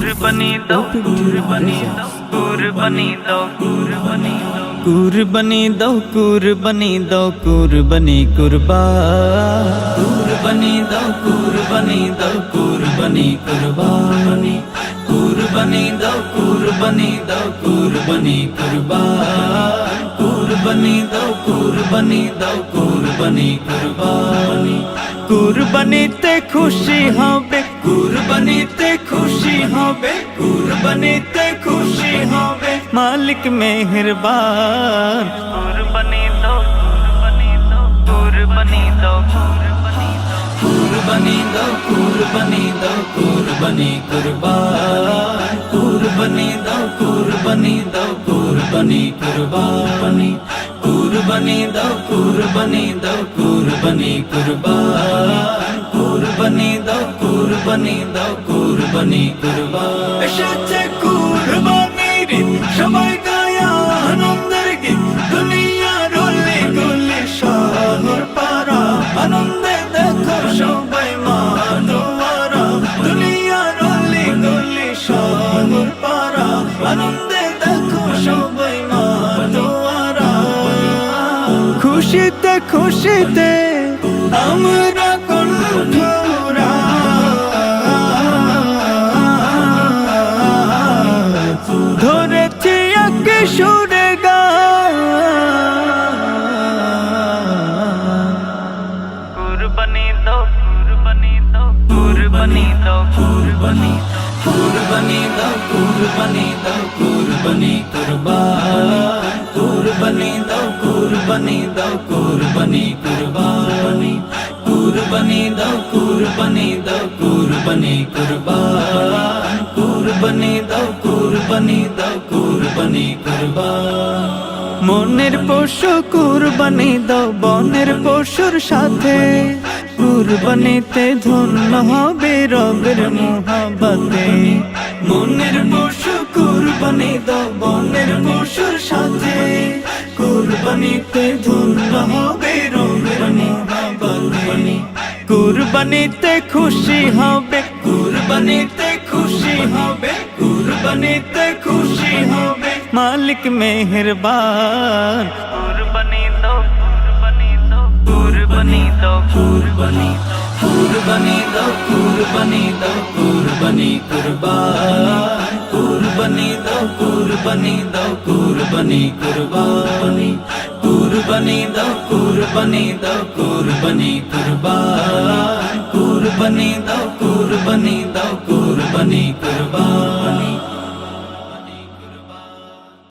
কুরবানি দাও কুরবানি দাও কুরবানি দাও কুরবানি দাও কুরবানি দাও কুরবানি দাও কুরবানি কুরবানি দাও কুরবানি দাও কুরবানি কুরবানি কুরবানি দাও কুরবানি দাও কুরবানি কুরবানি দাও কুরবানি দাও কুরবানি কুরবানি কুরবানিতে খুশি হবে কুরবানিতে খুশি হবে কুরবানিতে খুশি হবে মালিক মেহেরবান কুরবানি দাও কুরবানি দাও কুরবানি দাও কুরবানি দাও কুরবানি দাও কুরবানি কুরবান কুরবানি দাও কুরবানি দাও কুরবানি কুরবানি কুরবানি দাও কুরবানি দাও কুরবানি কুরবান কুরবানি দাও কুরবানি দাও কুরবানি কুরবান এসেছে কুরবানির ঈদ সবাই গায় আনন্দের গীত দুনিয়ার অলি গলি শহর পাড়া আনন্দে দেখো সবাই মা দোয়ারা দুনিয়ার অলি গলি শহর পাড়া আনন্দে দেখো সবাই মা দোয়ারা খুশিতে খুশিতে আমরা কণ্ঠরা ধরেছি এক সুরে গান কুরবানি দাও কুরবানি দাও কুরবানি দাও কুরবানি কুরবানি দাও কুরবানি দাও কুরবানি কুরবান কুরবানি দাও কুরবানি দাও কুরবানি কুরবানি কুরবানি দাও কুরবানি দাও কুরবানি কুরবান কুরবানি দাও কুরবানি দাও কুরবানি কুরবান মনের পশু কুরবানি দাও বনের পশুর সাথে কুরবানিতে ধন্য হবে রবের মোহাব্বতে মনের পশু কুরবানি দাও বনের পশুর সাথে কুরবানিতে ধন্য হবে রবের মোহাব্বতে কুরবানিতে খুশি হবে কুরবানিতে খুশি হবে কুরবানিতে খুশি হবে মালিক মেহেরবান কুরবানি দাও কুরবানি দাও কুরবানি দাও কুরবানি কুরবানি দাও কুরবানি দাও কুরবানি কুরবান কুরবানি দাও কুরবানি দাও কুরবানি কুরবানি কুরবানি দাও কুরবানি দাও কুরবানি কুরবান কুরবানি দাও কুরবানি দাও কুরবানি কুরবান